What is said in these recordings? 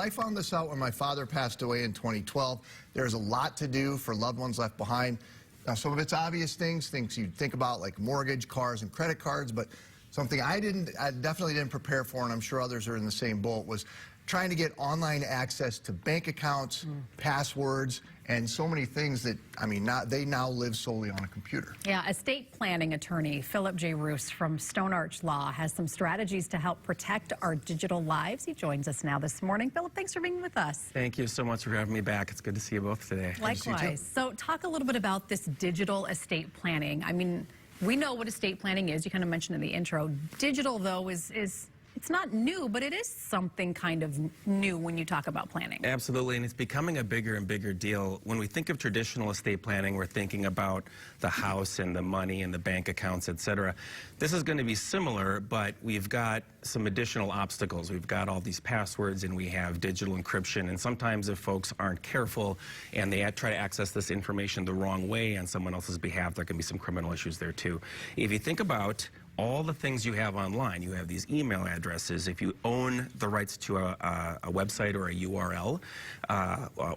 I found this out when my father passed away in 2012. There's a lot to do for loved ones left behind. Now, some of it's obvious things you'd think about like mortgage, cars, and credit cards, but something I definitely didn't prepare for, and I'm sure others are in the same boat, was trying to get online access to bank accounts, passwords, and so many things that, I mean, they now live solely on a computer. Yeah, estate planning attorney Philip J. Ruce from Stone Arch Law has some strategies to help protect our digital lives. He joins us now this morning. Philip, thanks for being with us. Thank you so much for having me back. It's good to see you both today. Likewise. So talk a little bit about this digital estate planning. I mean, we know what estate planning is. You kind of mentioned in the intro. Digital, though, is it's not new, but it is something kind of new when you talk about planning. Absolutely, and it's becoming a bigger and bigger deal. When we think of traditional estate planning, we're thinking about the house and the money and the bank accounts, etc. This is going to be similar, but we've got some additional obstacles. We've got all these passwords and we have digital encryption, and sometimes if folks aren't careful and they try to access this information the wrong way on someone else's behalf, there can be some criminal issues there too. If you think about all the things you have online, you have these email addresses. If you own the rights to a website or a URL,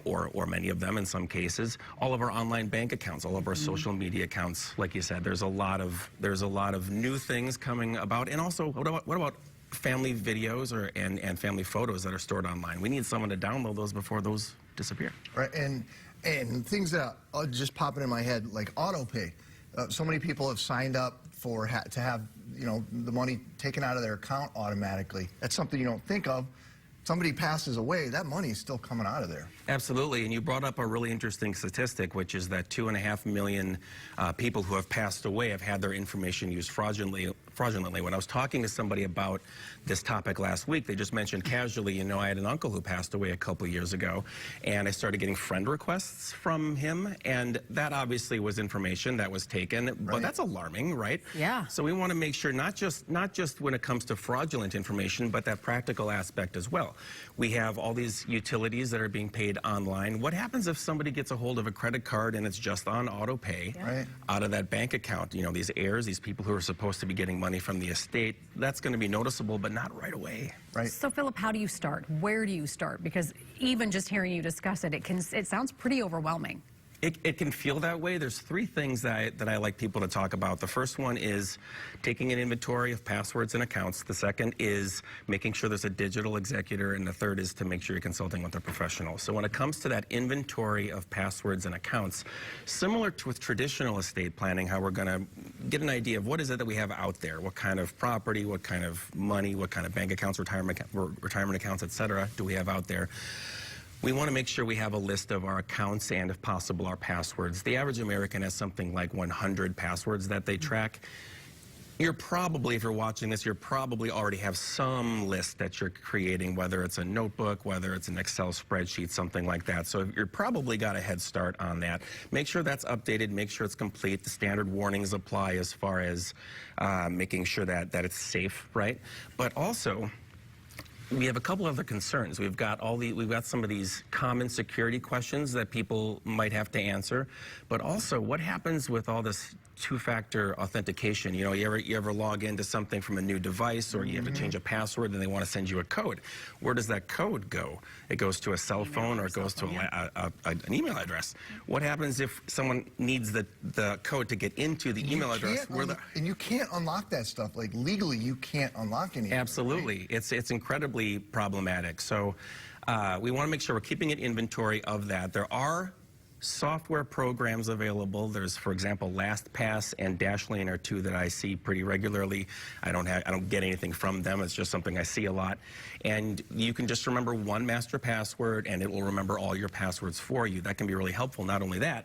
or many of them in some cases, all of our online bank accounts, all of our social media accounts, like you said, there's a lot of new things coming about. And also, what about family videos and family photos that are stored online? We need someone to download those before those disappear. Right, and things that are just popping in my head, like auto pay. So many people have signed up to have, you know, the money taken out of their account automatically. That's something you don't think of. Somebody passes away, that money is still coming out of there. Absolutely, and you brought up a really interesting statistic, which is that 2.5 million people who have passed away have had their information used fraudulently. When I was talking to somebody about this topic last week, they just mentioned casually, you know, I had an uncle who passed away a couple years ago, and I started getting friend requests from him, and that obviously was information that was taken, but that's alarming, right? Yeah. So we want to make sure not just when it comes to fraudulent information, but that practical aspect as well. We have all these utilities that are being paid online. What happens if somebody gets a hold of a credit card and it's just on auto pay out of that bank account? You know, these heirs, these people who are supposed to be getting money from the estate, that's going to be noticeable, but not right away. Right. So, Philip, how do you start? Where do you start? Because even just hearing you discuss it, it sounds pretty overwhelming. It can feel that way. There's three things that I like people to talk about. The first one is taking an inventory of passwords and accounts. The second is making sure there's a digital executor. And the third is to make sure you're consulting with a professional. So when it comes to that inventory of passwords and accounts, similar to with traditional estate planning, how we're going to get an idea of what is it that we have out there, what kind of property, what kind of money, what kind of bank accounts, retirement accounts, et cetera, do we have out there. We want to make sure we have a list of our accounts and, if possible, our passwords. The average American has something like 100 passwords that they track. You're probably, if you're watching this, you probably already have some list that you're creating, whether it's a notebook, whether it's an Excel spreadsheet, something like that. So you're probably got a head start on that. Make sure that's updated, make sure it's complete. The standard warnings apply as far as making sure that it's safe, right? But also, we have a couple other concerns. We've got some of these common security questions that people might have to answer, but also what happens with all this two-factor authentication? You know, you ever log into something from a new device, or you have to change a password and they want to send you a code. Where does that code go? It goes to a cell phone, or it goes to an email address. What happens if someone needs the code to get into the email address? And you can't unlock that stuff. Like, legally, you can't unlock anything. Absolutely. Right? It's incredibly problematic. So we want to make sure we're keeping an inventory of that. There are software programs available. There's, for example, LastPass and Dashlane are two that I see pretty regularly. I don't get anything from them. It's just something I see a lot. And you can just remember one master password, and it will remember all your passwords for you. That can be really helpful. Not only that,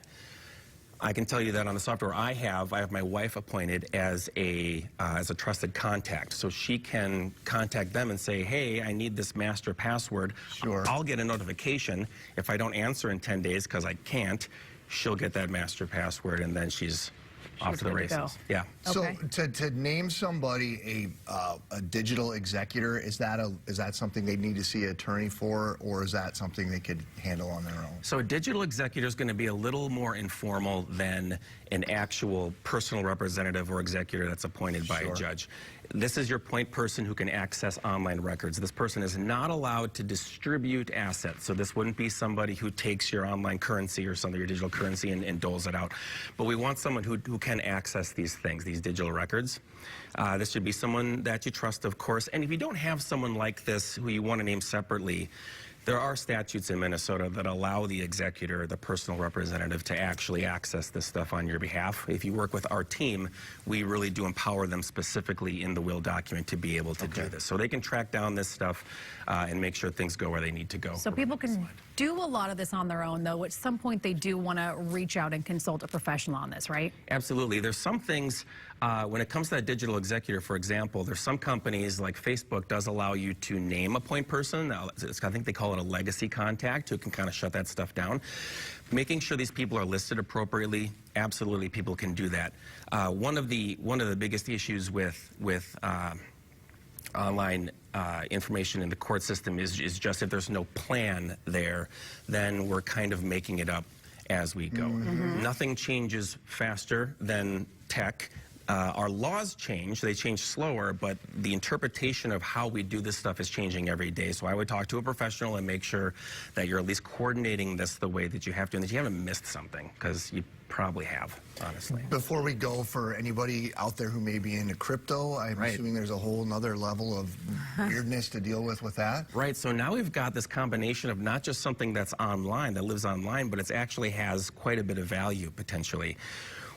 I can tell you that on the software I have my wife appointed as a trusted contact. So she can contact them and say, hey, I need this master password. Sure. I'll get a notification. If I don't answer in 10 days because I can't, she'll get that master password, and then she's off to the races. Yeah. Okay. So to name somebody a digital executor, is that something they need to see an attorney for, or is that something they could handle on their own? So a digital executor is going to be a little more informal than an actual personal representative or executor that's appointed by a judge. This is your point person who can access online records. This person is not allowed to distribute assets. So this wouldn't be somebody who takes your online currency or something, your digital currency, and doles it out. But we want someone who can access these things, these digital records. This should be someone that you trust, of course. And if you don't have someone like this who you want to name separately, there are statutes in Minnesota that allow the executor, the personal representative, to actually access this stuff on your behalf. If you work with our team, we really do empower them specifically in the will document to be able to do this. So they can track down this stuff and make sure things go where they need to go. So people can do a lot of this on their own, though. At some point, they do want to reach out and consult a professional on this, right? Absolutely. There's some things, when it comes to that digital executor, for example, there's some companies like Facebook does allow you to name a point person. I think they call it a legacy contact who can kind of shut that stuff down. Making sure these people are listed appropriately, absolutely people can do that. One of the biggest issues with online information in the court system is just if there's no plan there, then we're kind of making it up as we go. Nothing changes faster than tech. Our laws change, they change slower, but the interpretation of how we do this stuff is changing every day. So I would talk to a professional and make sure that you're at least coordinating this the way that you have to and that you haven't missed something, because you probably have, honestly. Before we go, for anybody out there who may be into crypto, I'm assuming there's a whole nother level of weirdness to deal with that. Right, so now we've got this combination of not just something that's online, that lives online, but it actually has quite a bit of value potentially.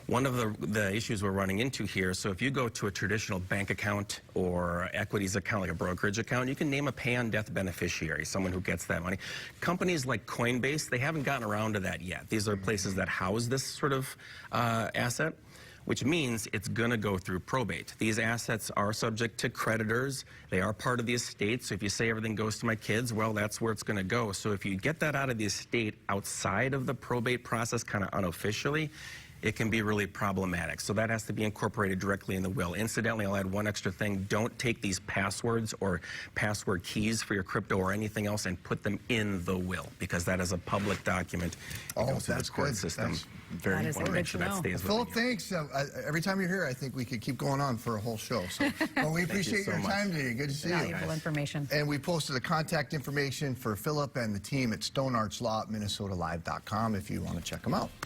One of the issues we're running into here, so if you go to a traditional bank account or equities account, like a brokerage account, you can name a pay-on-death beneficiary, someone who gets that money. Companies like Coinbase, they haven't gotten around to that yet. These are places that house this sort of asset, which means it's going to go through probate. These assets are subject to creditors. They are part of the estate, so if you say everything goes to my kids, well, that's where it's going to go. So if you get that out of the estate outside of the probate process, kind of unofficially, it can be really problematic. So that has to be incorporated directly in the will. Incidentally, I'll add one extra thing. Don't take these passwords or password keys for your crypto or anything else and put them in the will, because that is a public document. It goes through the court system. That's very That is important. good Make sure to that know. stays with Philip, you. thanks. Every time you're here, I think we could keep going on for a whole show. So, well, we appreciate so your much. time today. Good to see you. Valuable information. And we posted the contact information for Philip and the team at stonearchlawminnesotalive.com if you want to check them out.